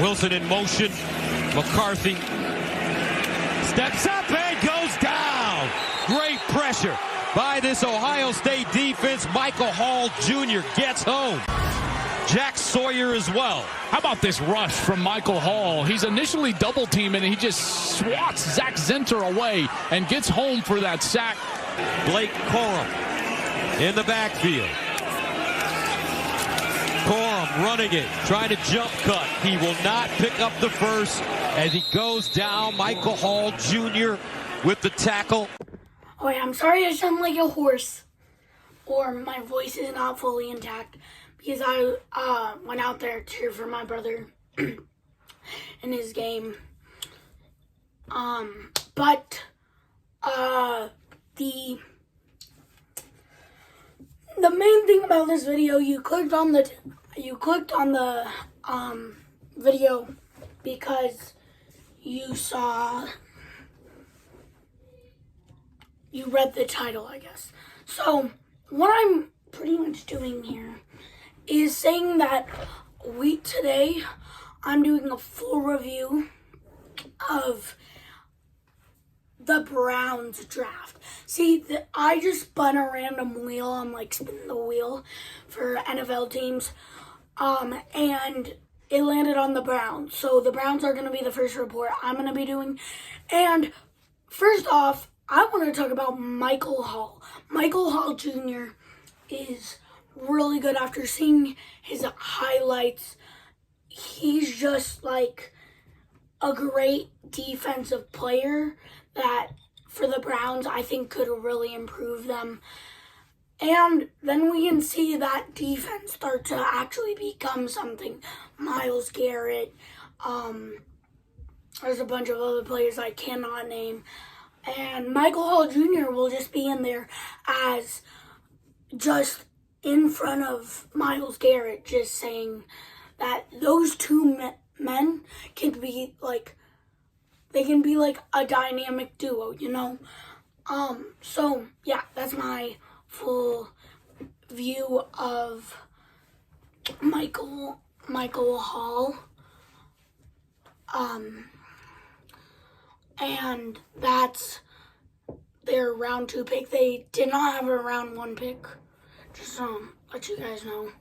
Wilson in motion. McCarthy steps up and goes down. Great pressure by this Ohio State defense. Michael Hall Jr. gets home. Jack Sawyer as well. How about this rush from Michael Hall? He's initially double teaming and he just swats Zach Zinter away and gets home for that sack. Blake Corum in the backfield. Corum running it, trying to jump cut. He will not pick up the first as he goes down. Michael Hall Jr. with the tackle. Oh yeah, I'm sorry I sound like a horse, or my voice is not fully intact, because I went out there to cheer for my brother in his game. But the main thing about this video, you clicked on the video because you read the title, I guess. So what I'm pretty much doing here is saying that today I'm doing a full review of the Browns draft. See, I just spun a random wheel. I'm like spinning the wheel for NFL teams. And it landed on the Browns. So the Browns are going to be the first report I'm going to be doing. And first off, I want to talk about Michael Hall. Michael Hall Jr. is really good. After seeing his highlights, he's just like a great defensive player that for the Browns I think could really improve them. And then we can see that defense start to actually become something. Myles Garrett, there's a bunch of other players I cannot name. And Michael Hall Jr. will just be in there as just in front of Myles Garrett, just saying that those two men can be like, they can be like a dynamic duo, you know? So yeah, that's my full view of Michael Hall. And that's their round 2 pick. They did not have a round 1 pick. Just let you guys know.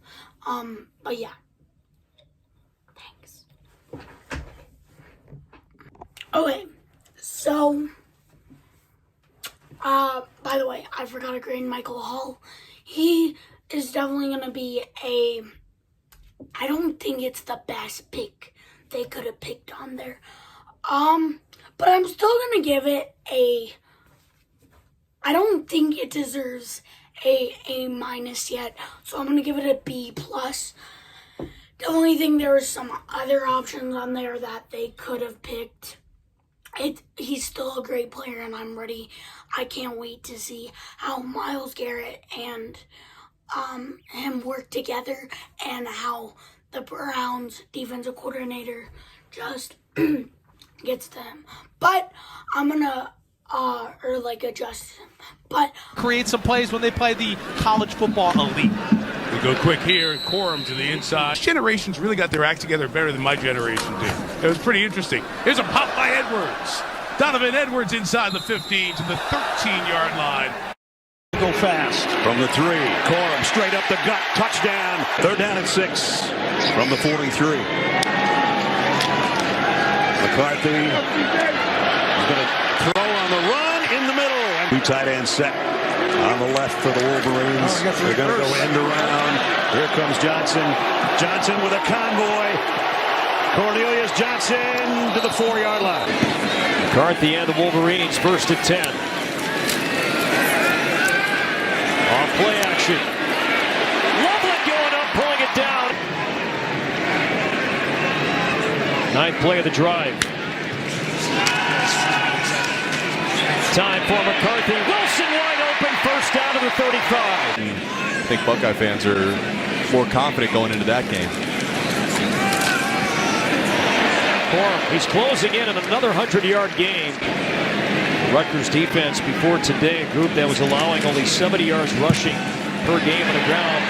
But yeah. Thanks. Okay, so by the way, I forgot to grade Michael Hall. He is definitely gonna be I don't think it's the best pick they could have picked on there. But I'm still gonna give it I don't think it deserves A minus yet, so I'm gonna give it a B plus. Definitely think there was some other options on there that they could have picked. He's still a great player, and I'm ready. I can't wait to see how Myles Garrett and him work together, and how the Browns defensive coordinator just gets to him. But I'm gonna adjust him. But create some plays when they play the college football elite. We go quick here, and Corum to the inside. Generations really got their act together better than my generation did. It was pretty interesting. Here's a pop by Edwards. Donovan Edwards inside the 15 to the 13-yard line. Go fast from the 3. Corum straight up the gut. Touchdown. 3rd down and 6 from the 43. McCarthy is going to throw on the run in the middle. And 2 tight end set on the left for the Wolverines. They're going to go end around. Here comes Johnson. Johnson with a convoy. Cornelius Johnson to the 4-yard line. McCarthy and the Wolverines 1st and 10. On play action. Loveland going up, pulling it down. 9th play of the drive. Time for McCarthy. Wilson wide open, 1st down to the 35. I think Buckeye fans are more confident going into that game. Corum, he's closing in on another 100-yard game. Rutgers defense before today, a group that was allowing only 70 yards rushing per game on the ground.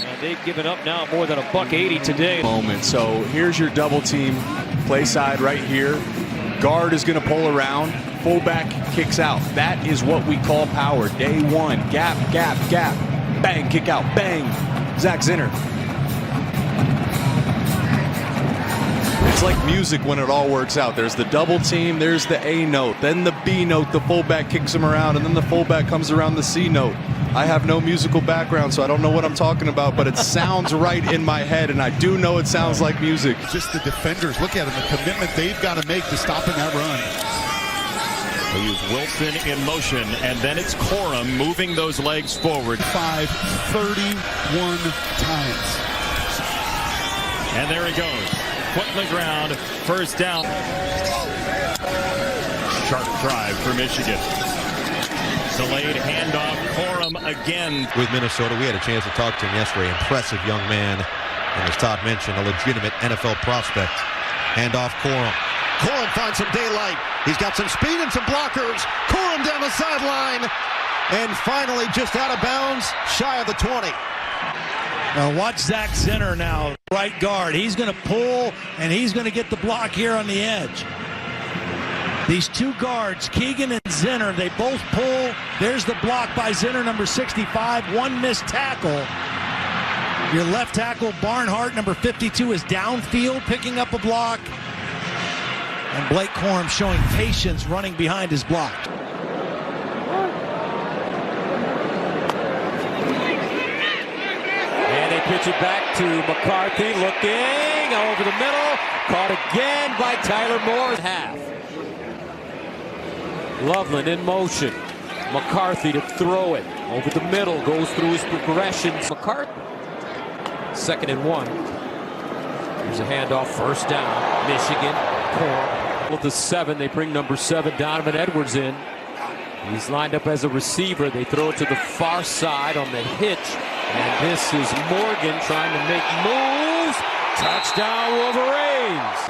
And They've given up now more than $180 today. Moment. So here's your double team play side right here. Guard is going to pull around. Fullback kicks out. That is what we call power. Day one. Gap, gap, gap. Bang, kick out. Bang. Zach Zinter. It's like music when it all works out. There's the double team, there's the A note, then the B note, the fullback kicks him around, and then the fullback comes around the C note. I have no musical background, so I don't know what I'm talking about, but it sounds right in my head, and I do know it sounds like music. Just the defenders, look at them, the commitment they've got to make to stopping that run. They use Wilson in motion, and then it's Corum moving those legs forward. 31 times. And there he goes. Foot in the ground, first down. Sharp drive for Michigan. Delayed handoff, Corum again. With Minnesota, we had a chance to talk to him yesterday. Impressive young man. And as Todd mentioned, a legitimate NFL prospect. Handoff Corum. Corum finds some daylight. He's got some speed and some blockers. Corum down the sideline. And finally just out of bounds, shy of the 20. Now watch Zach Zinter now, right guard. He's going to pull, and he's going to get the block here on the edge. These two guards, Keegan and Zinter, they both pull. There's the block by Zinter, number 65. One missed tackle. Your left tackle, Barnhart, number 52, is downfield picking up a block. And Blake Corum showing patience running behind his block. Pitch it back to McCarthy, looking over the middle, caught again by Tyler Moore. Half. Loveland in motion. McCarthy to throw it over the middle, goes through his progressions. McCarthy, 2nd and 1. Here's a handoff, first down. Michigan, Corum. With the 7, they bring number 7, Donovan Edwards in. He's lined up as a receiver. They throw it to the far side on the hitch. And this is Morgan trying to make moves. Touchdown Wolverines.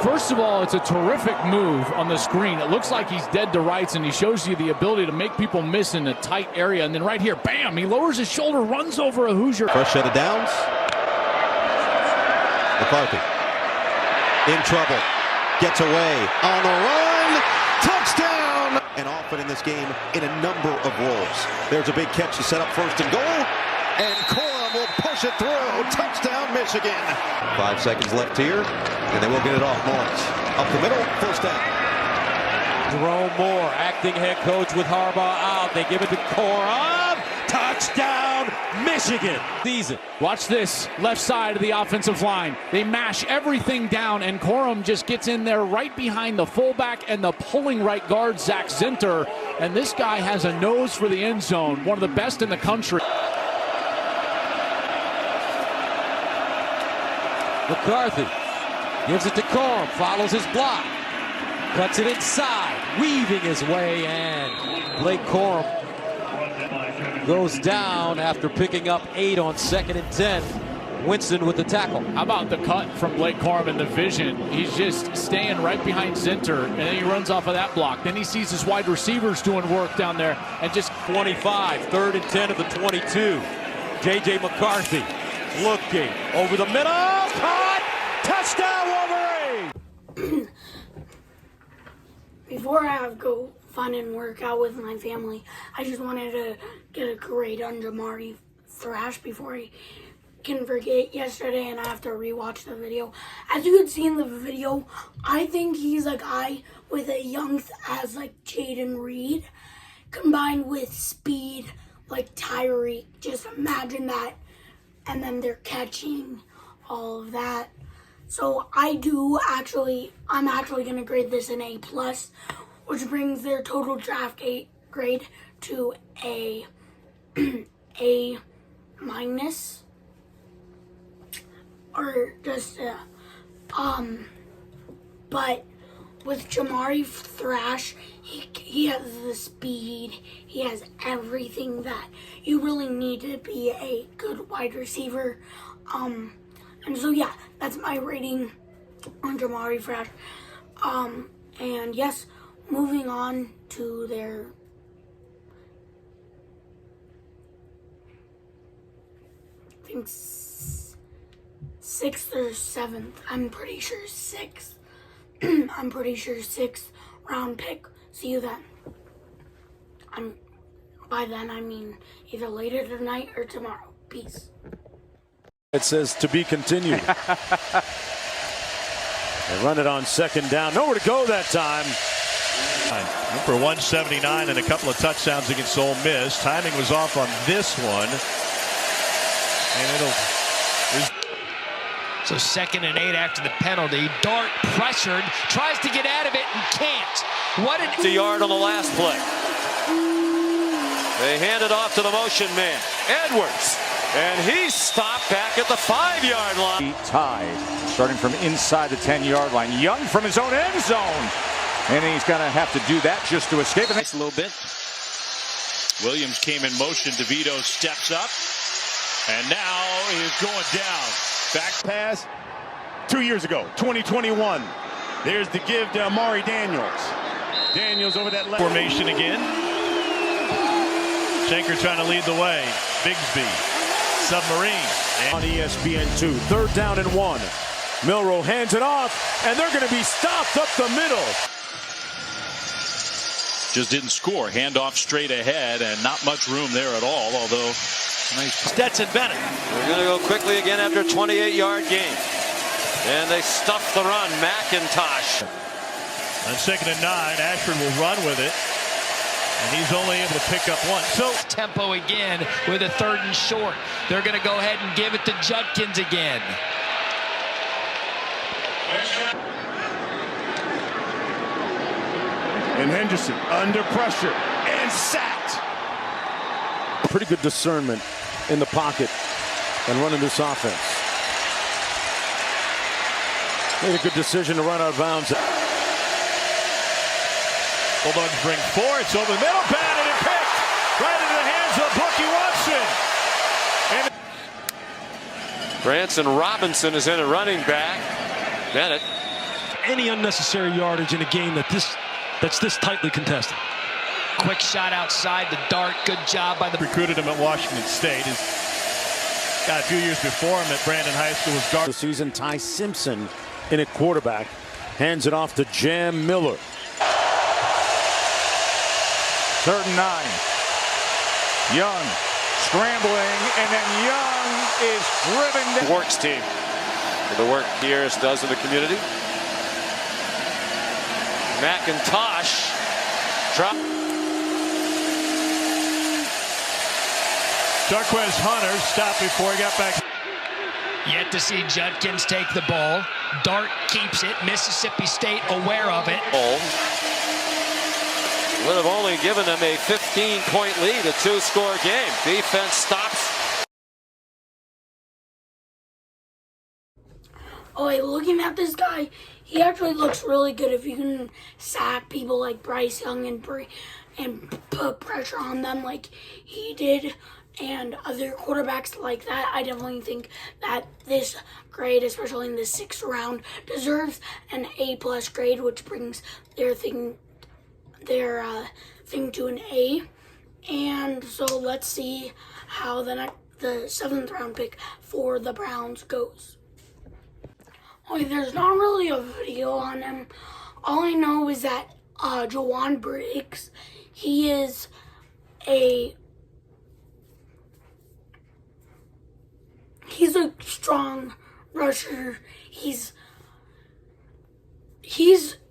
First of all, it's a terrific move on the screen. It looks like he's dead to rights, and he shows you the ability to make people miss in a tight area. And then right here, bam, he lowers his shoulder, runs over a Hoosier. First set of downs. McCarthy in trouble. Gets away on the run. Touchdown! And often in this game in a number of roles. There's a big catch to set up 1st and goal. And Corum will push it through. Touchdown, Michigan. 5 seconds left here, and they will get it off. Morris up the middle, 1st down. Jerome Moore, acting head coach with Harbaugh out. They give it to Corum. Touchdown, Michigan. Season. Watch this, left side of the offensive line. They mash everything down, and Corum just gets in there right behind the fullback and the pulling right guard, Zach Zinter. And this guy has a nose for the end zone, one of the best in the country. McCarthy gives it to Corum, follows his block, cuts it inside, weaving his way, and Blake Corum goes down after picking up 8 on 2nd and 10. Winston with the tackle. How about the cut from Blake Corum and the vision? He's just staying right behind Zinter, and then he runs off of that block. Then he sees his wide receivers doing work down there, and just 25, 3rd and 10 of the 22. J.J. McCarthy looking over the middle, caught, touchdown Wolverine! Before I go fun and work out with my family, I just wanted to get a grade on Jamari Thrash before I can forget yesterday and I have to rewatch the video. As you can see in the video, I think he's a guy with a young as like Jaden Reed combined with speed like Tyreek. Just imagine that. And then they're catching all of that. So I'm actually going to grade this an A+, which brings their total draft grade to A A-, or just but with Jamari Thrash, he has the speed, he has everything that you really need to be a good wide receiver. And so yeah, that's my rating on Jamari Thrash. And yes, moving on to their think, 6th or 7th. I'm pretty sure 6th. I'm pretty sure 6th round pick. See you then. By then, I mean either later tonight or tomorrow. Peace. It says to be continued. They run it on 2nd down. Nowhere to go that time. For 179 and a couple of touchdowns against Ole Miss. Timing was off on this one. And So 2nd and 8 after the penalty. Dart pressured, tries to get out of it and can't. It's a yard on the last play. They hand it off to the motion man, Edwards. And he's stopped back at the 5-yard line. Tied, starting from inside the 10-yard line. Young from his own end zone. And he's going to have to do that just to escape it. a little bit. Williams came in motion. DeVito steps up. And now is going down. Back pass 2 years ago, 2021. There's the give to Amari Daniels. Daniels over that left. Formation again. Schenker trying to lead the way. Bigsby. Submarine. On ESPN2. 3rd down and 1. Milroe hands it off, and they're going to be stopped up the middle. Just didn't score. Handoff straight ahead, and not much room there at all, although nice. Stetson Bennett. They're going to go quickly again after a 28-yard gain. And they stuff the run. McIntosh. On 2nd and 9, Ashford will run with it. And he's only able to pick up one. So Tempo again with a 3rd and short. They're going to go ahead and give it to Judkins again. And Henderson under pressure and sacked. Pretty good discernment in the pocket and running this offense. Made a good decision to run out of bounds. Bulldogs bring 4. It's over the middle. Batted and picked. Right into the hands of Bucky Watson. Branson Robinson is in a running back. Bennett. Any unnecessary yardage in a game that's this tightly contested. Quick shot outside the dart. Good job by the... Recruited him at Washington State. He's got a few years before him at Brandon High School was guard. The season, Ty Simpson in at quarterback. Hands it off to Jam Miller. 3rd and 9. Young scrambling, and then Young is driven down. Works team. For the work Pierce does in the community. McIntosh drop. Darquez Hunter stopped before he got back. Yet to see Judkins take the ball. Dart keeps it. Mississippi State aware of it. Would have only given them a 15-point lead, a 2-score game. Defense stops. Oh, wait, looking at this guy, he actually looks really good. If you can sack people like Bryce Young and put pressure on them like he did, and other quarterbacks like that, I definitely think that this grade, especially in the 6th round, deserves an A+ grade, which brings their thing to an A. And so let's see how the 7th round pick for the Browns goes. Okay, there's not really a video on him. All I know is that Jowon Briggs, he's a strong rusher. He's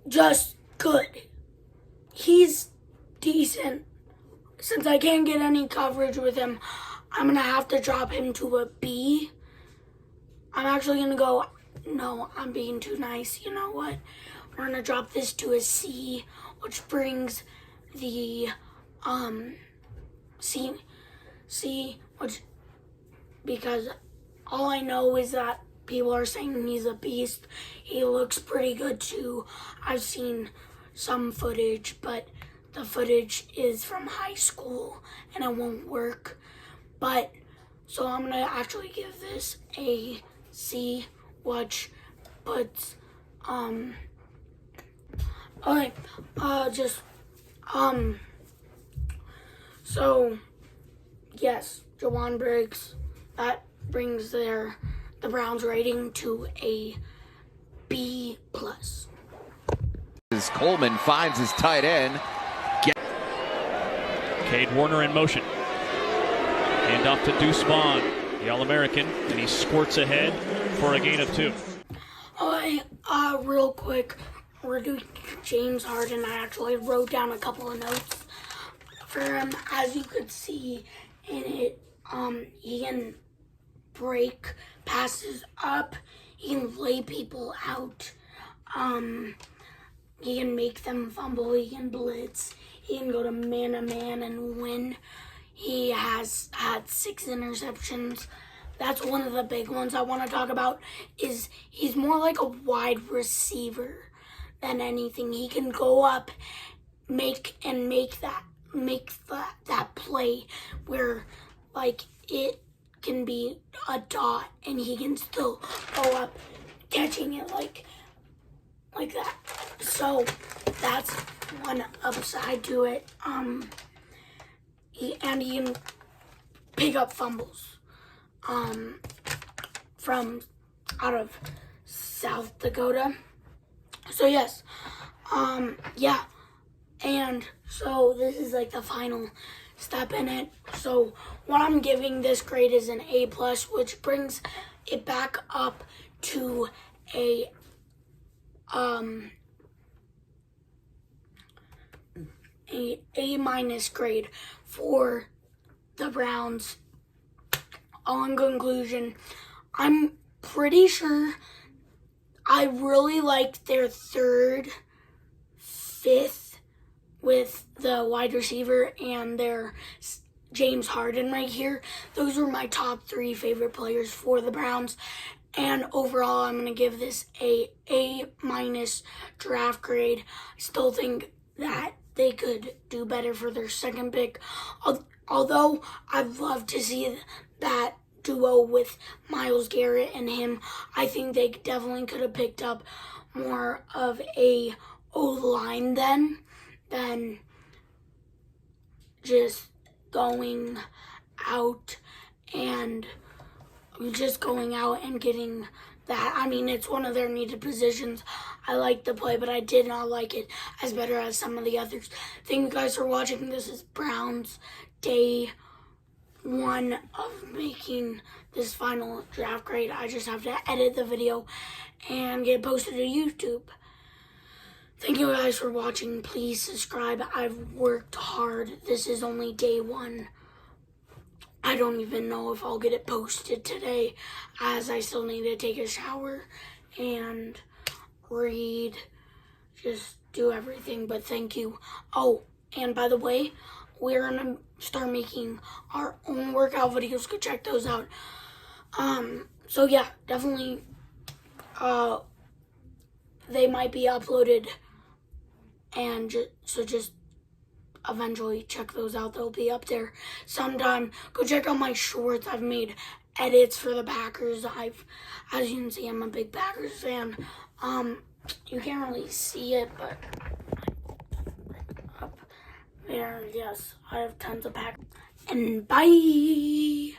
just good. He's decent. Since I can't get any coverage with him, I'm going to have to drop him to a B. I'm actually going to go, no, I'm being too nice. You know what? We're going to drop this to a C, which brings the C, which, because all I know is that people are saying he's a beast. He looks pretty good too. I've seen some footage, but the footage is from high school and it won't work. But so I'm gonna actually give this a C, which puts okay, so yes, Jowon Briggs, that brings the Browns rating to a B+. As Coleman finds his tight end. Cade Warner in motion. Hand off to Deuce Vaughn, the All-American, and he squirts ahead for a gain of 2. Real quick, we're doing James Harden. I actually wrote down a couple of notes for him. As you could see in it, he can break passes up. He can lay people out. He can make them fumble. He can blitz. He can go to man-to-man and win. He has had 6 interceptions. That's one of the big ones I want to talk about. Is he's more like a wide receiver than anything. He can go up, make that play where like it can be a dot and he can still go up catching it like that. So that's one upside to it. He can pick up fumbles from out of South Dakota. So yes, yeah, and so this is like the final step in it. So what I'm giving this grade is an A+, which brings it back up to a A- grade for the Browns. All in conclusion, I'm pretty sure I really liked their 3rd, 5th with the wide receiver and their James Harden right here. Those were my top 3 favorite players for the Browns. And overall, I'm going to give this a A- draft grade. I still think that they could do better for their 2nd pick. Although I'd love to see that duo with Myles Garrett and him. I think they definitely could have picked up more of a O-line than just going out and getting that. I mean, it's one of their needed positions. I like the play, but I did not like it as better as some of the others. Thank you guys for watching. This is Browns Day 1 of making this final draft grade. I just have to edit the video and get it posted to YouTube. Thank you guys for watching. Please subscribe. I've worked hard. This is only day 1. I don't even know if I'll get it posted today, as I still need to take a shower and read, just do everything, but thank you. Oh, and by the way, we're gonna start making our own workout videos. Go check those out. So yeah, definitely, they might be uploaded, and just eventually check those out. They'll be up there sometime. Go check out my shorts. I've made edits for the Packers. As you can see, I'm a big Packers fan. You can't really see it, but up there, yes, I have tons of Packers. And bye.